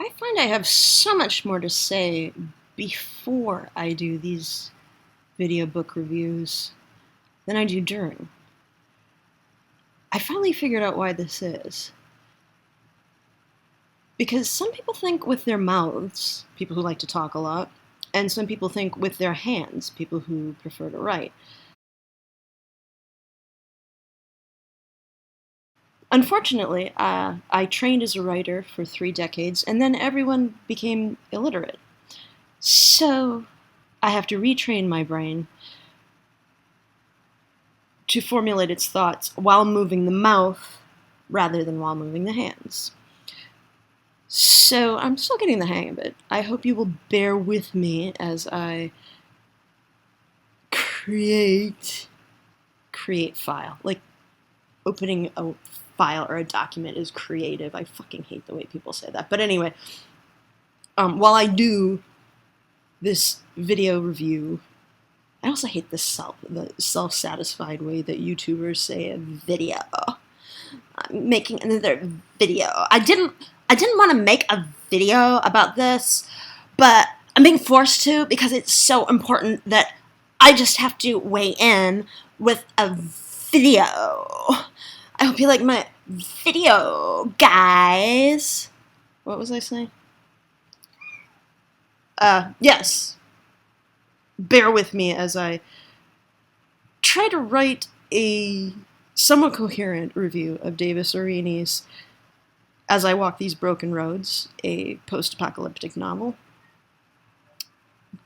I find I have so much more to say before I do these video book reviews than I do during. I finally figured out why this is. Because some people think with their mouths, people who like to talk a lot, and some people think with their hands, people who prefer to write. Unfortunately, I trained as a writer for 3 decades, and then everyone became illiterate. So I have to retrain my brain to formulate its thoughts while moving the mouth rather than while moving the hands. So I'm still getting the hang of it. I hope you will bear with me as I create file. Like, opening a file or a document is creative. I fucking hate the way people say that. But anyway, while I do this video review, I also hate the self-satisfied way that YouTubers say a video. I'm making another video. I didn't want to make a video about this, but I'm being forced to because it's so important that I just have to weigh in with a video. I hope you like my video, guys. What was I saying? Yes. Bear with me as I try to write a somewhat coherent review of Davis Aurini's As I Walk These Broken Roads, a post-apocalyptic novel.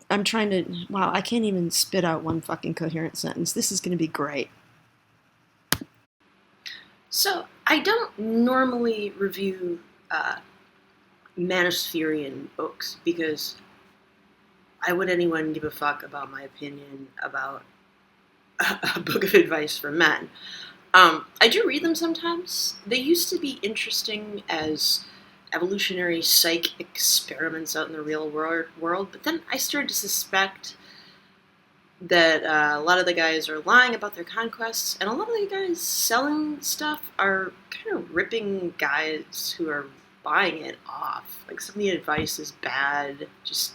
I'm trying to... Wow, I can't even spit out one fucking coherent sentence. This is going to be great. So, I don't normally review Manospherian books because why would anyone give a fuck about my opinion about a book of advice for men? I do read them sometimes. They used to be interesting as evolutionary psych experiments out in the real world, but then I started to suspect that a lot of the guys are lying about their conquests, and a lot of the guys selling stuff are kind of ripping guys who are buying it off. Like, some of the advice is bad. Just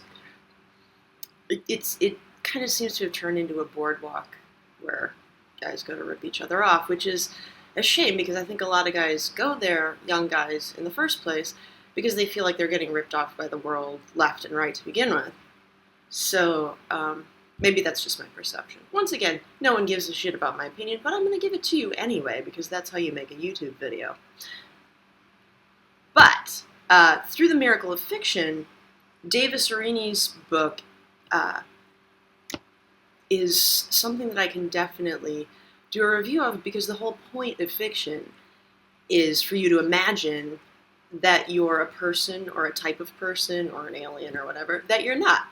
it kind of seems to have turned into a boardwalk where guys go to rip each other off, which is a shame because I think a lot of guys go there, young guys, in the first place, because they feel like they're getting ripped off by the world left and right to begin with. So, maybe that's just my perception. Once again, no one gives a shit about my opinion, but I'm going to give it to you anyway, because that's how you make a YouTube video. But, through the miracle of fiction, Davis Aurini's book is something that I can definitely do a review of, because the whole point of fiction is for you to imagine that you're a person or a type of person or an alien or whatever that you're not.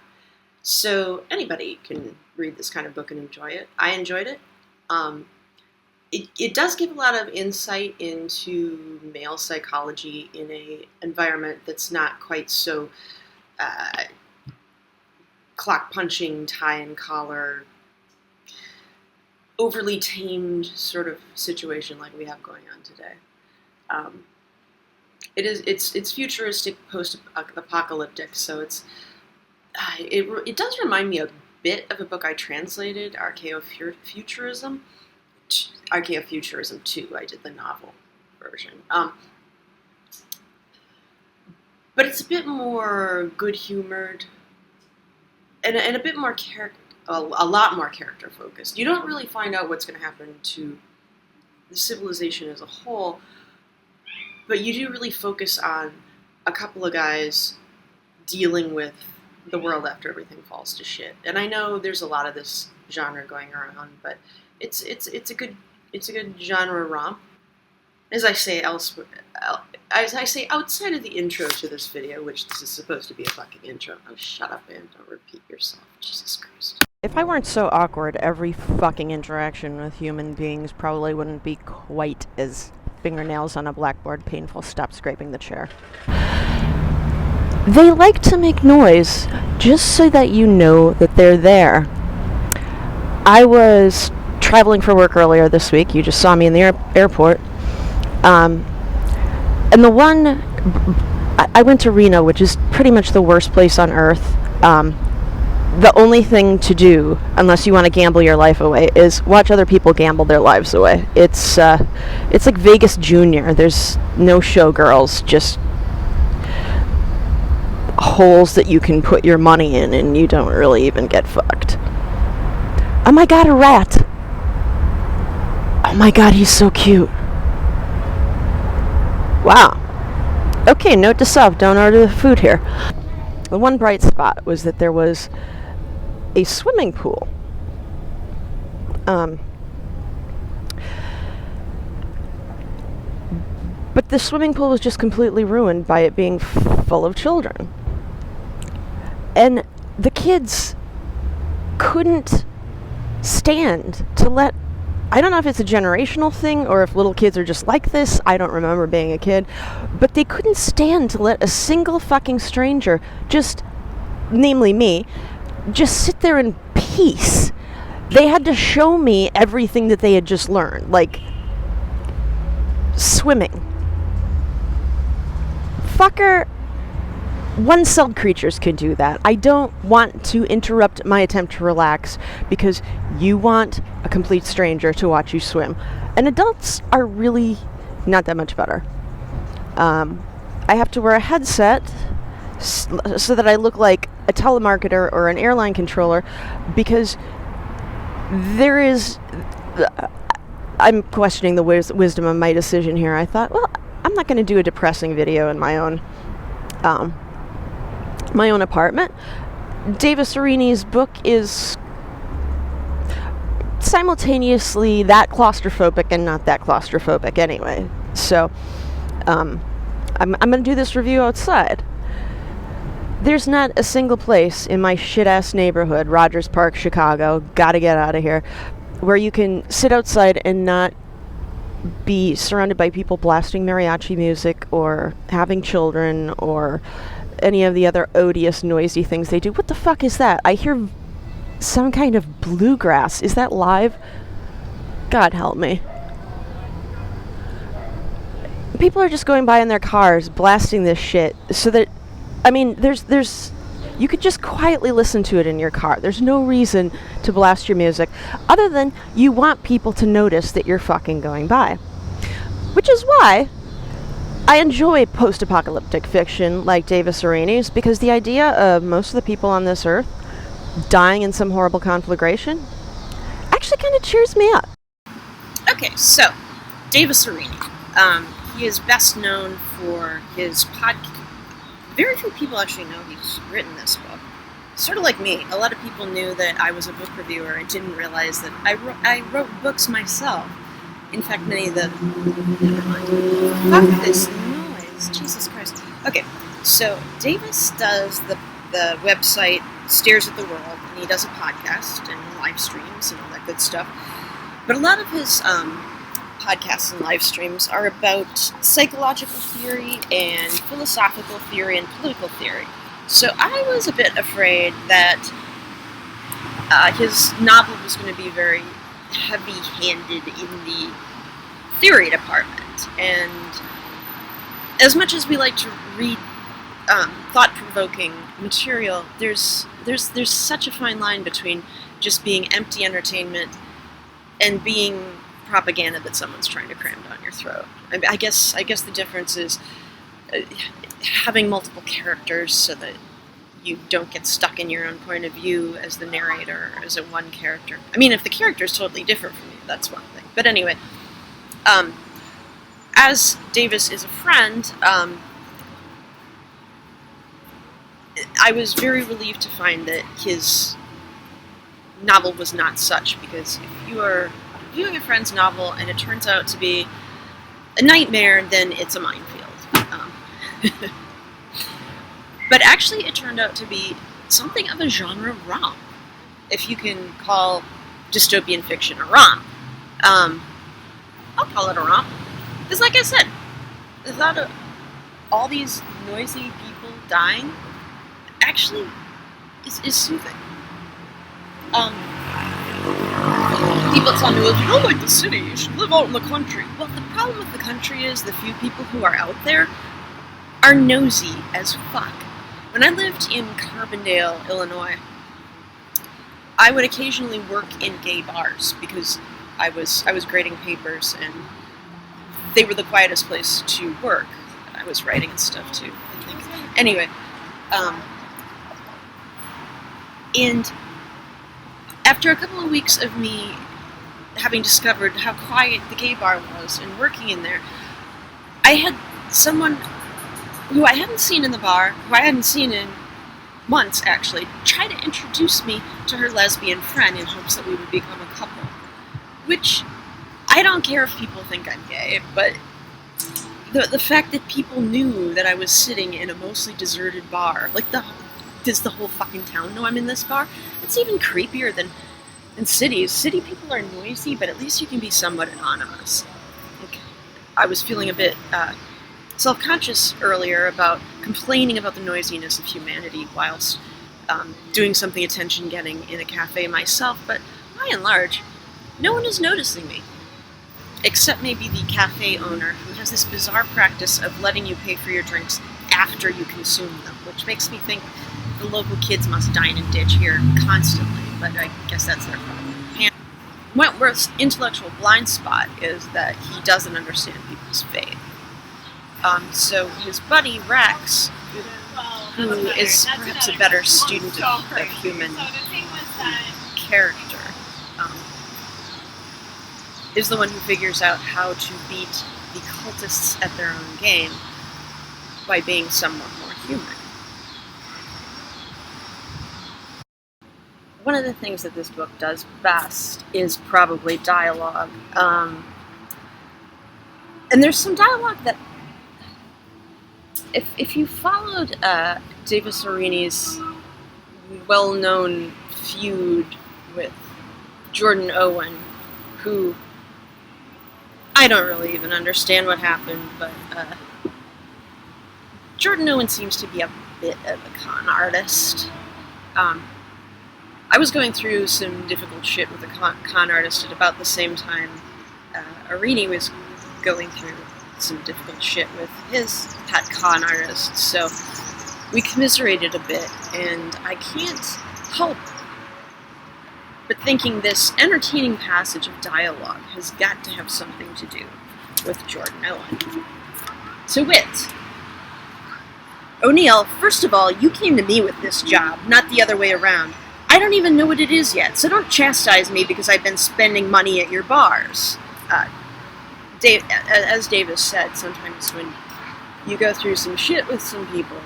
So anybody can read this kind of book and enjoy it. I enjoyed it. It does give a lot of insight into male psychology in an environment that's not quite so clock-punching, tie-and-collar, overly tamed sort of situation like we have going on today. It's futuristic, post-apocalyptic, so it does remind me a bit of a book I translated, Archaeofuturism 2. I did the novel version. But it's a bit more good-humored and a bit more a lot more character-focused. You don't really find out what's going to happen to the civilization as a whole, but you do really focus on a couple of guys dealing with the world after everything falls to shit. And I know there's a lot of this genre going around, but it's a good genre romp. As I say outside of the intro to this video, which this is supposed to be a fucking intro. Oh, shut up, man! Don't repeat yourself. Jesus Christ. If I weren't so awkward, every fucking interaction with human beings probably wouldn't be quite as fingernails on a blackboard painful. Stop scraping the chair. They like to make noise just so that you know that they're there. I was traveling for work earlier this week. You just saw me in the airport. And the one I went to Reno, which is pretty much the worst place on earth. The only thing to do, unless you want to gamble your life away, is watch other people gamble their lives away. It's like Vegas Junior. There's no showgirls, just holes that you can put your money in, and you don't really even get fucked. Oh my god, a rat! Oh my god, he's so cute. Wow. Okay, note to self, don't order the food here. The one bright spot was that there was a swimming pool. But the swimming pool was just completely ruined by it being full of children. And the kids couldn't stand to let... I don't know if it's a generational thing or if little kids are just like this. I don't remember being a kid. But they couldn't stand to let a single fucking stranger, just, namely me, just sit there in peace. They had to show me everything that they had just learned, like swimming. Fucker, one-celled creatures can do that. I don't want to interrupt my attempt to relax because you want a complete stranger to watch you swim. And adults are really not that much better. I have to wear a headset so that I look like a telemarketer or an airline controller, because there is... I'm questioning the wisdom of my decision here. I thought, well, I'm not going to do a depressing video in my own apartment. Davis Aurini's book is simultaneously that claustrophobic and not that claustrophobic anyway. So I'm going to do this review outside. There's not a single place in my shit-ass neighborhood, Rogers Park, Chicago, gotta get out of here, where you can sit outside and not be surrounded by people blasting mariachi music or having children or any of the other odious, noisy things they do. What the fuck is that? I hear some kind of bluegrass. Is that live? God help me. People are just going by in their cars, blasting this shit, so that, I mean, there's you could just quietly listen to it in your car. There's no reason to blast your music, other than you want people to notice that you're fucking going by. Which is why I enjoy post-apocalyptic fiction like Davis Aurini's, because the idea of most of the people on this earth dying in some horrible conflagration actually kind of cheers me up. Okay, so, Davis Aurini. He is best known for his podcast. Very few people actually know he's written this book. Sort of like me, a lot of people knew that I was a book reviewer and didn't realize that I wrote books myself. In fact, many of the... Never mind. Fuck this noise. Jesus Christ. Okay, so Davis does the website Stares at the World, and he does a podcast and live streams and all that good stuff. But a lot of his podcasts and live streams are about psychological theory and philosophical theory and political theory. So I was a bit afraid that his novel was going to be very heavy-handed in the theory department. And as much as we like to read thought-provoking material, there's such a fine line between just being empty entertainment and being propaganda that someone's trying to cram down your throat. I guess the difference is having multiple characters so that you don't get stuck in your own point of view as the narrator or as a one character. I mean, if the character is totally different from you, that's one thing. But anyway, as Davis is a friend, I was very relieved to find that his novel was not such, because if you are viewing a friend's novel and it turns out to be a nightmare, then it's a minefield. But actually it turned out to be something of a genre romp, if you can call dystopian fiction a romp. I'll call it a romp, because like I said, the thought of all these noisy people dying actually is soothing. People tell me, well, if you don't like the city, you should live out in the country. Well, the problem with the country is the few people who are out there are nosy as fuck. When I lived in Carbondale, Illinois, I would occasionally work in gay bars because I was grading papers and they were the quietest place to work. I was writing and stuff too, I think. Anyway, and after a couple of weeks of me having discovered how quiet the gay bar was and working in there, I had someone who I hadn't seen in the bar, who I hadn't seen in months actually, try to introduce me to her lesbian friend in hopes that we would become a couple. Which, I don't care if people think I'm gay, but the fact that people knew that I was sitting in a mostly deserted bar, like does the whole fucking town know I'm in this bar? It's even creepier than in cities. City people are noisy, but at least you can be somewhat anonymous. Like, I was feeling a bit self-conscious earlier about complaining about the noisiness of humanity whilst doing something attention-getting in a cafe myself, but by and large, no one is noticing me. Except maybe the cafe owner, who has this bizarre practice of letting you pay for your drinks after you consume them, which makes me think the local kids must dine and ditch here constantly, but I guess that's their problem. And Wentworth's intellectual blind spot is that he doesn't understand people's faith. So his buddy Rex, who is perhaps a better student of human character, is the one who figures out how to beat the cultists at their own game by being somewhat more human. One of the things that this book does best is probably dialogue. And there's some dialogue that, if you followed Davis Aurini's well-known feud with Jordan Owen, who I don't really even understand what happened, but Jordan Owen seems to be a bit of a con artist. I was going through some difficult shit with a con artist at about the same time Aurini was going through some difficult shit with his pet con artist, so we commiserated a bit, and I can't help but thinking this entertaining passage of dialogue has got to have something to do with Jordan Owen. To wit, O'Neill, first of all, you came to me with this job, not the other way around. I don't even know what it is yet, so don't chastise me because I've been spending money at your bars. As Davis said, sometimes when you go through some shit with some people,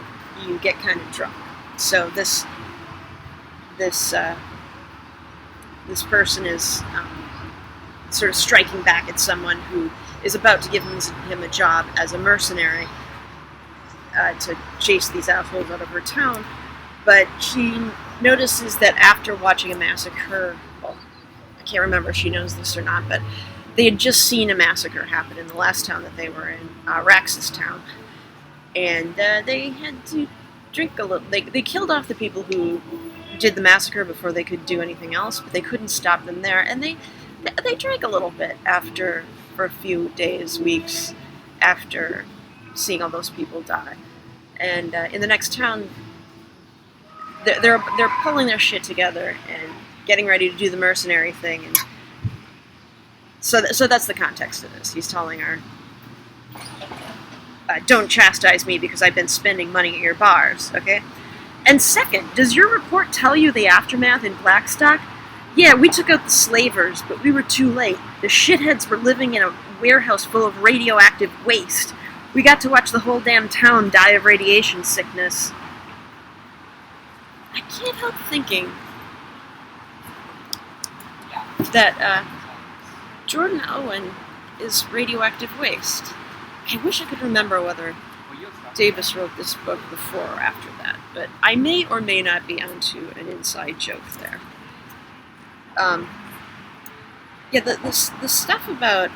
you get kind of drunk. So this person is sort of striking back at someone who is about to give him a job as a mercenary to chase these assholes out of her town. But she notices that after watching a massacre, well, I can't remember if she knows this or not, but they had just seen a massacre happen in the last town that they were in, Rax's town. And they had to drink a little. They killed off the people who did the massacre before they could do anything else, but they couldn't stop them there, and they drank a little bit for a few days, weeks after seeing all those people die. And in the next town, they're pulling their shit together and getting ready to do the mercenary thing, and so that's the context of this. He's telling her, don't chastise me because I've been spending money at your bars, okay? And second, does your report tell you the aftermath in Blackstock? Yeah, we took out the slavers, but we were too late. The shitheads were living in a warehouse full of radioactive waste. We got to watch the whole damn town die of radiation sickness. I can't help thinking that Jordan Owen is radioactive waste. I wish I could remember whether Davis wrote this book before or after that, but I may or may not be onto an inside joke there. The stuff about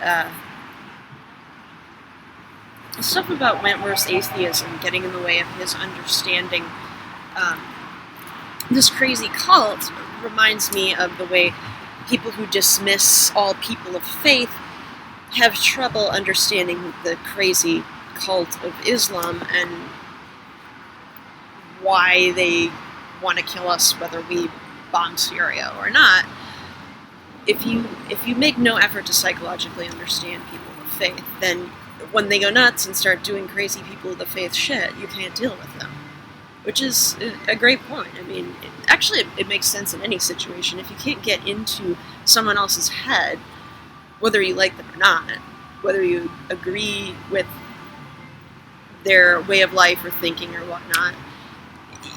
Wentworth's atheism getting in the way of his understanding this crazy cult reminds me of the way people who dismiss all people of faith have trouble understanding the crazy cult of Islam and why they want to kill us, whether we bomb Syria or not. If you make no effort to psychologically understand people of faith, then when they go nuts and start doing crazy people of the faith shit, you can't deal with them. Which is a great point. I mean, it makes sense in any situation. If you can't get into someone else's head, whether you like them or not, whether you agree with their way of life or thinking or whatnot,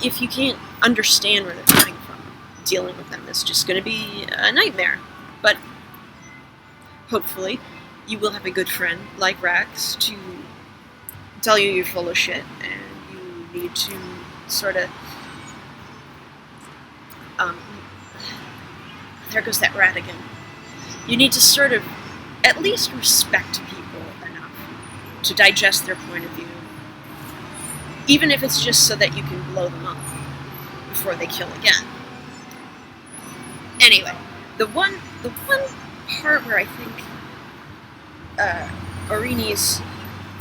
if you can't understand where they're coming from, dealing with them is just going to be a nightmare. But hopefully, you will have a good friend like Rex to tell you you're full of shit and you need to sort of there goes that rat again. You need to sort of at least respect people enough to digest their point of view, even if it's just so that you can blow them up before they kill again. Anyway, the one part where I think Aurini's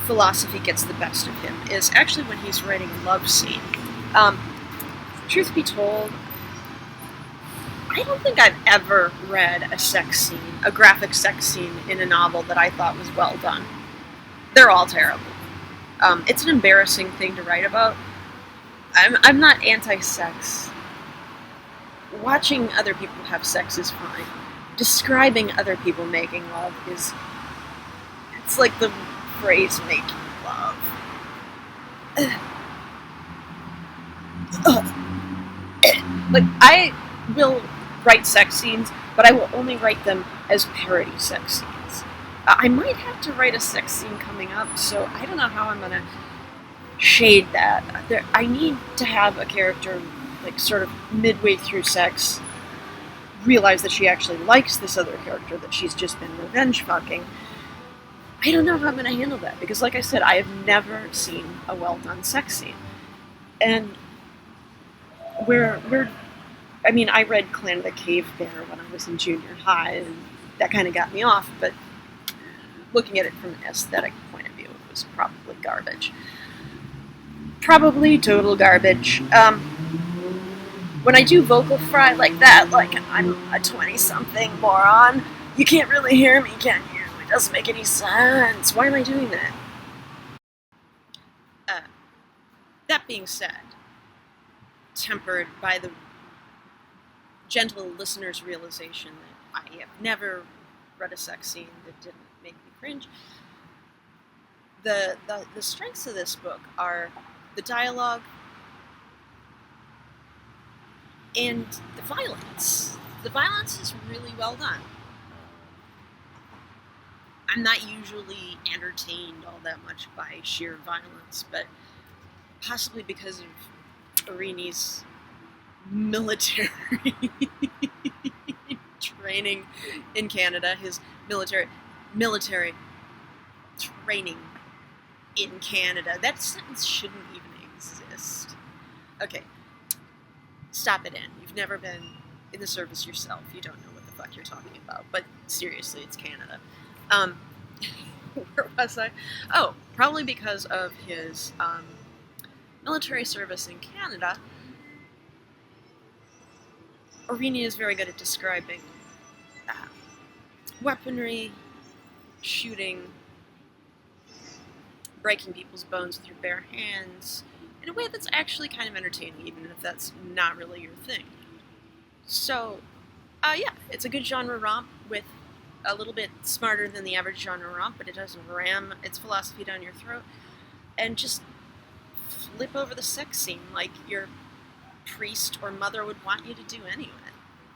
philosophy gets the best of him is actually when he's writing a love scene. Truth be told, I don't think I've ever read a graphic sex scene in a novel that I thought was well done. They're all terrible. It's an embarrassing thing to write about. I'm not anti-sex. Watching other people have sex is fine. Describing other people making love it's like the phrase making love. Like, I will write sex scenes, but I will only write them as parody sex scenes. I might have to write a sex scene coming up, so I don't know how I'm going to shade that. I need to have a character, like, sort of midway through sex, realize that she actually likes this other character, that she's just been revenge fucking. I don't know how I'm going to handle that, because like I said, I have never seen a well-done sex scene. And I read Clan of the Cave Bear when I was in junior high, and that kind of got me off, but looking at it from an aesthetic point of view, it was probably garbage. Probably total garbage. When I do vocal fry like that, like I'm a 20-something moron, you can't really hear me, can you? It doesn't make any sense. Why am I doing that? That being said, tempered by the gentle listener's realization that I have never read a sex scene that didn't make me cringe. The strengths of this book are the dialogue and the violence. The violence is really well done. I'm not usually entertained all that much by sheer violence, but possibly because of Aurini's military training in Canada, his military training in Canada. That sentence shouldn't even exist. Okay, stop it in. You've never been in the service yourself. You don't know what the fuck you're talking about. But seriously, it's Canada. Where was I? Oh, probably because of his military service in Canada. Aurini is very good at describing weaponry, shooting, breaking people's bones with your bare hands, in a way that's actually kind of entertaining, even if that's not really your thing. So, yeah, it's a good genre romp with a little bit smarter than the average genre romp, but it doesn't ram its philosophy down your throat, and just flip over the sex scene like your priest or mother would want you to do anyway.